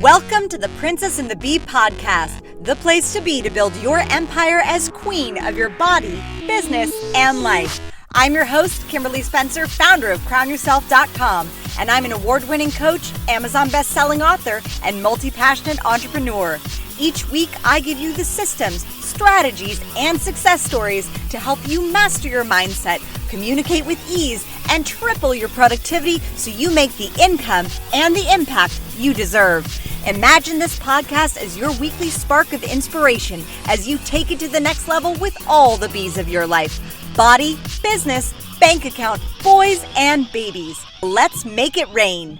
Welcome to the Princess and the Bee podcast, the place to be to build your empire as queen of your body, business, and life. I'm your host, Kimberly Spencer, founder of CrownYourself.com, and I'm an award-winning coach, Amazon best-selling author, and multi-passionate entrepreneur. Each week, I give you the systems, strategies, and success stories to help you master your mindset, communicate with ease, and triple your productivity so you make the income and the impact you deserve. Imagine this podcast as your weekly spark of inspiration as you take it to the next level with all the B's of your life. Body, business, bank account, boys, and babies. Let's make it rain.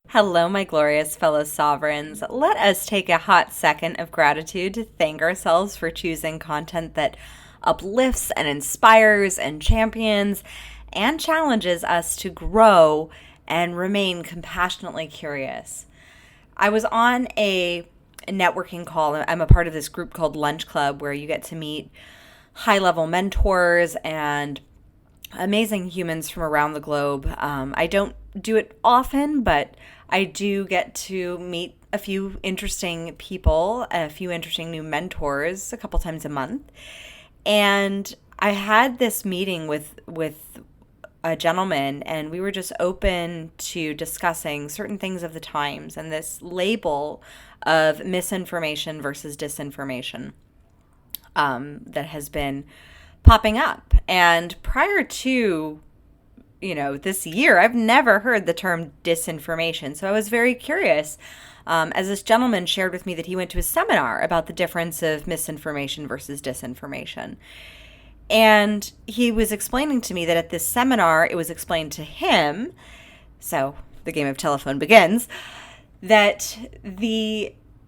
Hello, my glorious fellow sovereigns. Let us take a hot second of gratitude to thank ourselves for choosing content that uplifts and inspires and champions and challenges us to grow and remain compassionately curious. I was on a networking call. I'm a part of this group called Lunch Club where you get to meet high-level mentors and amazing humans from around the globe. I don't do it often, but I do get to meet a few interesting people, a few interesting new mentors a couple times a month. And I had this meeting with a gentleman, and we were just open to discussing certain things of the times and this label of misinformation versus disinformation that has been popping up. And prior to, this year, I've never heard the term disinformation. So I was very curious as this gentleman shared with me that he went to a seminar about the difference of misinformation versus disinformation. And he was explaining to me that at this seminar, it was explained to him, so the game of telephone begins, that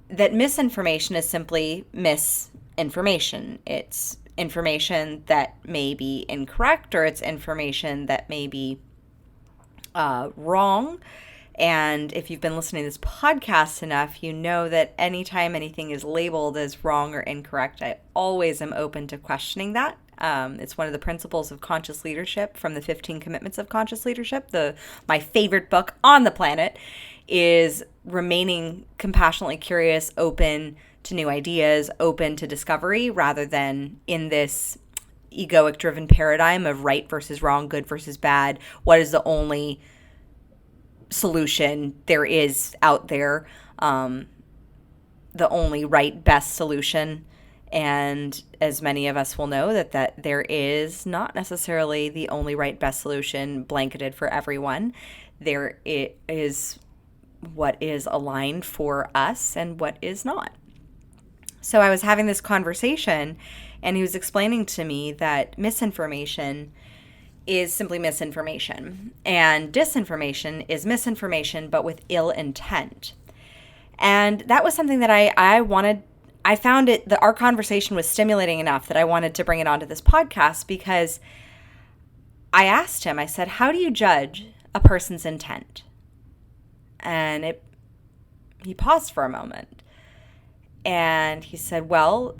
misinformation is simply misinformation. It's information that may be incorrect, or it's information that may be wrong. And if you've been listening to this podcast enough, you know that anytime anything is labeled as wrong or incorrect, I always am open to questioning that. It's one of the principles of conscious leadership from the 15 Commitments of Conscious Leadership. My favorite book on the planet is remaining compassionately curious, open to new ideas, open to discovery, rather than in this egoic-driven paradigm of right versus wrong, good versus bad. What is the only solution there is out there? The only right, best solution. And as many of us will know, that there is not necessarily the only right, best solution blanketed for everyone. There is what is aligned for us and what is not. So I was having this conversation, and he was explaining to me that misinformation is simply misinformation, and disinformation is misinformation but with ill intent. And that was something that I found our conversation was stimulating enough that I wanted to bring it onto this podcast, because I asked him, I said, how do you judge a person's intent? And he paused for a moment, and he said, well,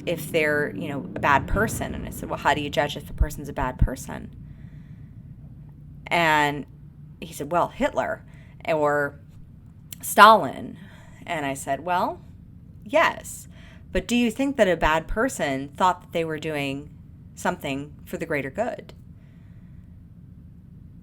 if they're, a bad person. And I said, well, how do you judge if a person's a bad person? And he said, well, Hitler or Stalin. And I said, well, yes, but do you think that a bad person thought that they were doing something for the greater good?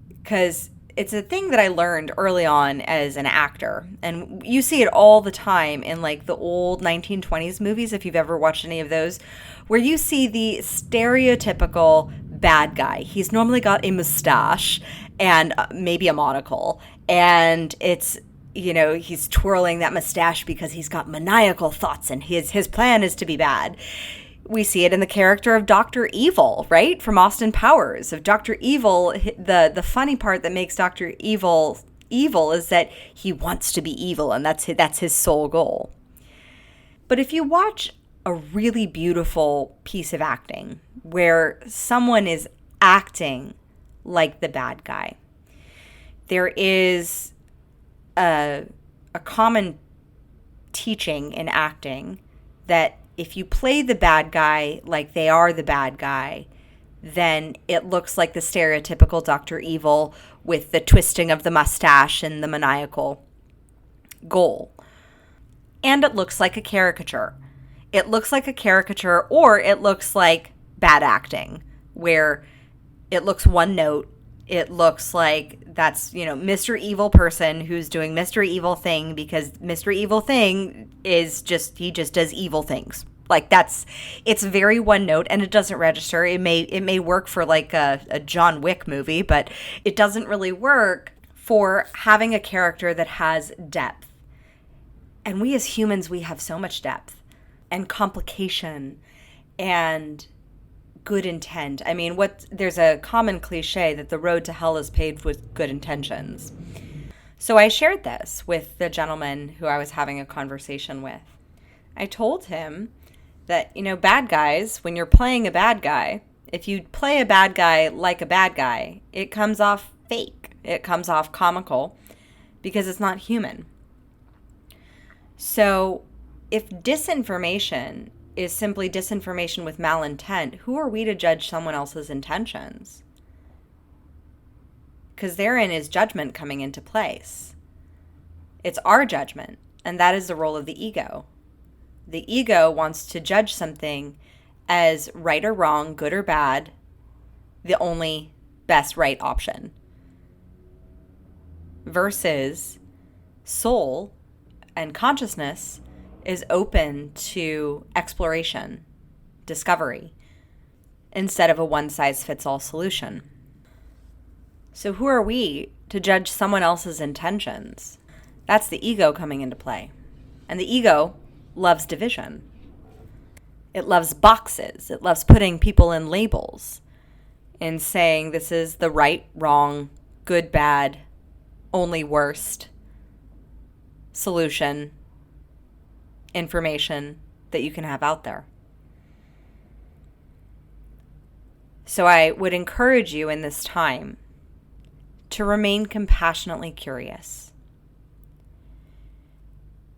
Because it's a thing that I learned early on as an actor, and you see it all the time in like the old 1920s movies, if you've ever watched any of those, where you see the stereotypical bad guy. He's normally got a mustache and maybe a monocle, and it's he's twirling that mustache because he's got maniacal thoughts and his plan is to be bad. We see it in the character of Dr. Evil, right? From Austin Powers. Of Dr. Evil, the funny part that makes Dr. Evil is that he wants to be evil, and that's his sole goal. But if you watch a really beautiful piece of acting where someone is acting like the bad guy, there is a common teaching in acting that if you play the bad guy like they are the bad guy, then it looks like the stereotypical Dr. Evil with the twisting of the mustache and the maniacal. goal. And it looks like a caricature. It looks like a caricature, or it looks like bad acting, where it looks one note. It looks like that's, Mr. Evil person who's doing Mr. Evil thing because Mr. Evil thing he just does evil things. Like it's very one note and it doesn't register. It may work for like a John Wick movie, but it doesn't really work for having a character that has depth. And we as humans, we have so much depth and complication and good intent. I mean, there's a common cliche that the road to hell is paved with good intentions. So I shared this with the gentleman who I was having a conversation with. I told him that, bad guys, when you're playing a bad guy, if you play a bad guy like a bad guy, it comes off fake. It comes off comical because it's not human. So if disinformation is simply disinformation with malintent, who are we to judge someone else's intentions? Because therein is judgment coming into place. It's our judgment, and that is the role of the ego. The ego wants to judge something as right or wrong, good or bad, the only best right option. Versus soul and consciousness is open to exploration, discovery, instead of a one-size-fits-all solution. So who are we to judge someone else's intentions? That's the ego coming into play. And the ego loves division. It loves boxes. It loves putting people in labels and saying this is the right, wrong, good, bad, only worst solution, information that you can have out there. So I would encourage you in this time to remain compassionately curious.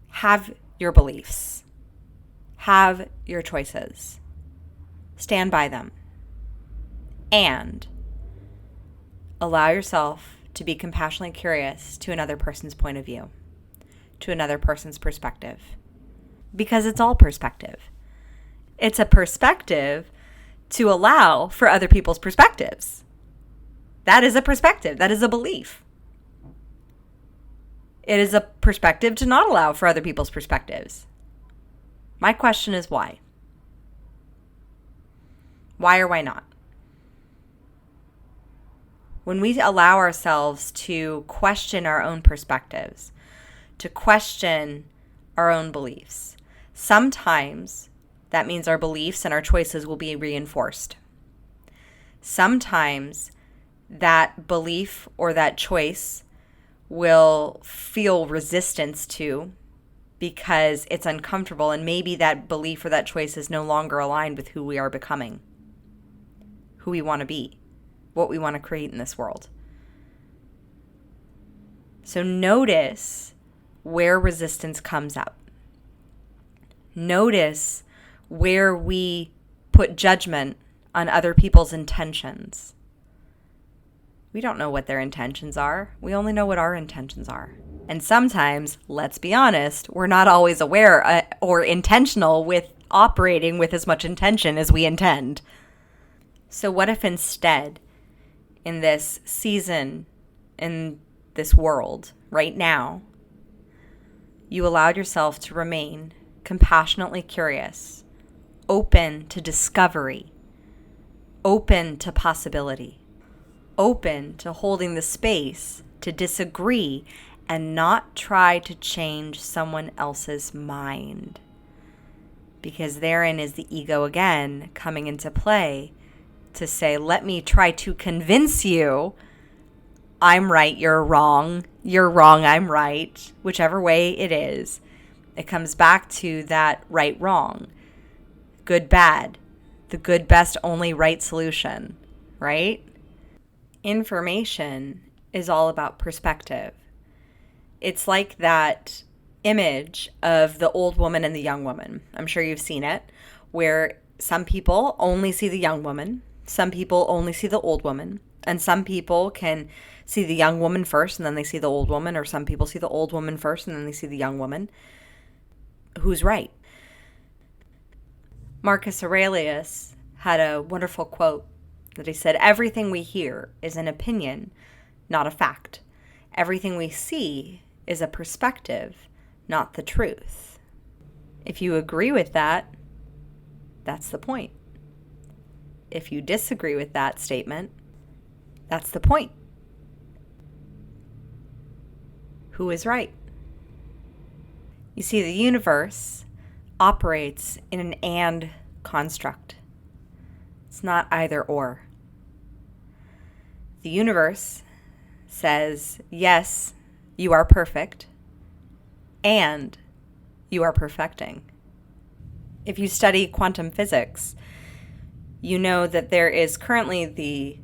Have your beliefs. Have your choices. Stand by them. And allow yourself to be compassionately curious to another person's point of view, to another person's perspective. Because it's all perspective. It's a perspective to allow for other people's perspectives. That is a perspective. That is a belief. It is a perspective to not allow for other people's perspectives. My question is why? Why or why not? When we allow ourselves to question our own perspectives, to question our own beliefs, sometimes that means our beliefs and our choices will be reinforced. Sometimes that belief or that choice will feel resistance to because it's uncomfortable, and maybe that belief or that choice is no longer aligned with who we are becoming, who we want to be, what we want to create in this world. So notice where resistance comes out. Notice where we put judgment on other people's intentions. We don't know what their intentions are. We only know what our intentions are. And sometimes, let's be honest, we're not always aware or intentional with operating with as much intention as we intend. So what if instead, in this season, in this world, right now, you allowed yourself to remain compassionately curious, open to discovery, open to possibility, open to holding the space to disagree and not try to change someone else's mind. Because therein is the ego again coming into play to say, let me try to convince you I'm right, you're wrong, I'm right, whichever way it is. It comes back to that right, wrong, good, bad, the good, best, only right solution, right? Information is all about perspective. It's like that image of the old woman and the young woman. I'm sure you've seen it, where some people only see the young woman, some people only see the old woman, And some people can see the young woman first and then they see the old woman, or some people see the old woman first and then they see the young woman. Who's right? Marcus Aurelius had a wonderful quote that he said, "Everything we hear is an opinion, not a fact. Everything we see is a perspective, not the truth." If you agree with that, that's the point. If you disagree with that statement, that's the point. Who is right? You see, the universe operates in an and construct. It's not either or. The universe says, yes, you are perfect, and you are perfecting. If you study quantum physics, you know that there is currently the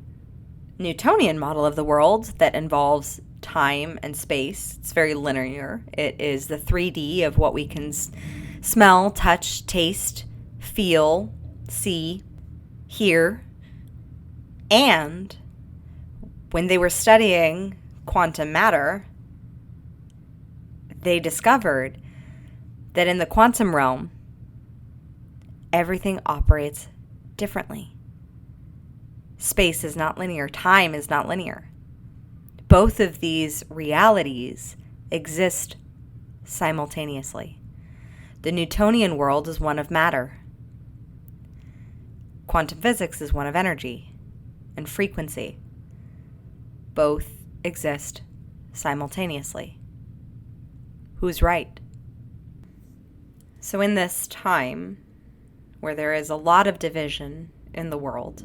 Newtonian model of the world that involves time and space. It's very linear. It is the 3D of what we can smell, touch, taste, feel, see, hear. And when they were studying quantum matter, they discovered that in the quantum realm, everything operates differently. Space is not linear. Time is not linear. Both of these realities exist simultaneously. The Newtonian world is one of matter. Quantum physics is one of energy and frequency. Both exist simultaneously. Who's right? So in this time where there is a lot of division in the world,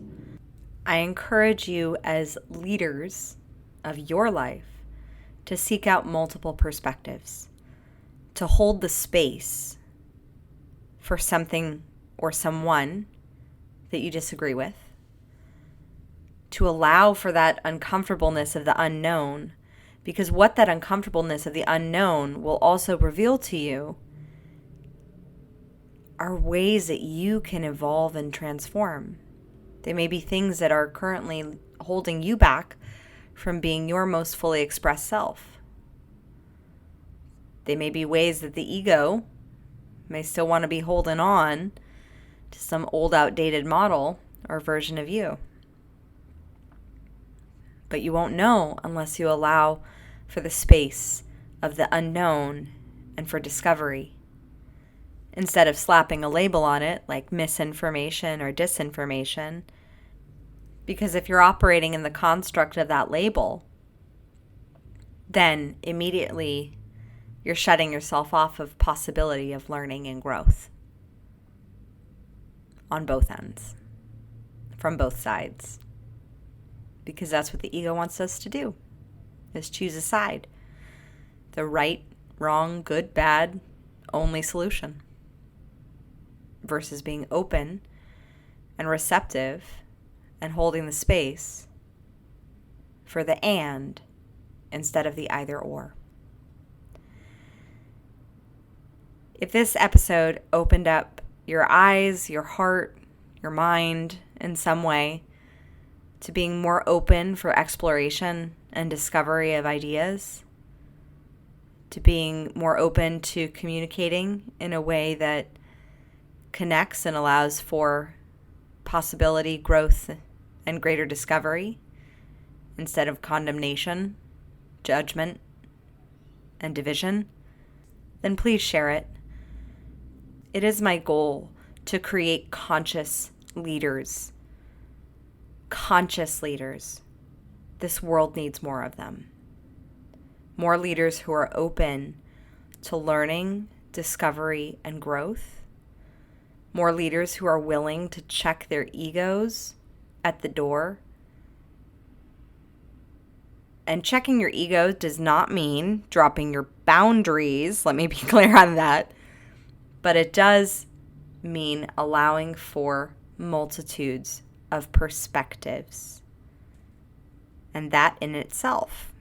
I encourage you as leaders of your life to seek out multiple perspectives, to hold the space for something or someone that you disagree with, to allow for that uncomfortableness of the unknown, because what that uncomfortableness of the unknown will also reveal to you are ways that you can evolve and transform. They may be things that are currently holding you back from being your most fully expressed self. They may be ways that the ego may still want to be holding on to some old, outdated model or version of you. But you won't know unless you allow for the space of the unknown and for discovery, instead of slapping a label on it like misinformation or disinformation. Because if you're operating in the construct of that label, then immediately you're shutting yourself off of possibility of learning and growth on both ends, from both sides. Because that's what the ego wants us to do, is choose a side. The right, wrong, good, bad, only solution. Versus being open and receptive and holding the space for the and instead of the either or. If this episode opened up your eyes, your heart, your mind in some way to being more open for exploration and discovery of ideas, to being more open to communicating in a way that connects and allows for possibility, growth, and greater discovery instead of condemnation, judgment, and division, then please share it. It is my goal to create conscious leaders. Conscious leaders. This world needs more of them. More leaders who are open to learning, discovery, and growth. More leaders who are willing to check their egos at the door. And checking your ego does not mean dropping your boundaries. Let me be clear on that. But it does mean allowing for multitudes of perspectives. And that in itself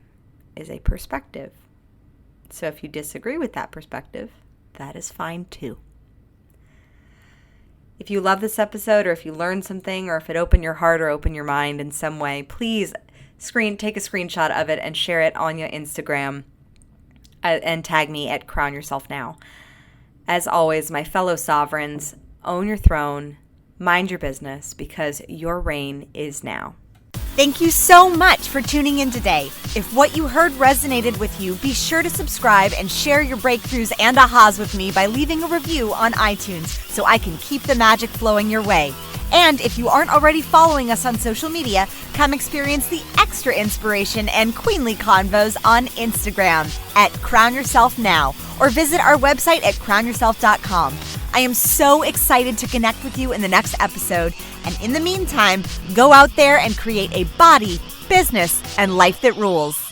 is a perspective. So if you disagree with that perspective, that is fine too. If you love this episode, or if you learned something, or if it opened your heart or opened your mind in some way, please take a screenshot of it and share it on your Instagram and tag me at Crown Yourself Now. As always, my fellow sovereigns, own your throne, mind your business, because your reign is now. Thank you so much for tuning in today. If what you heard resonated with you, be sure to subscribe and share your breakthroughs and ahas with me by leaving a review on iTunes so I can keep the magic flowing your way. And if you aren't already following us on social media, come experience the extra inspiration and queenly convos on Instagram at Crown Yourself Now, or visit our website at crownyourself.com. I am so excited to connect with you in the next episode. And in the meantime, go out there and create a body, business, and life that rules.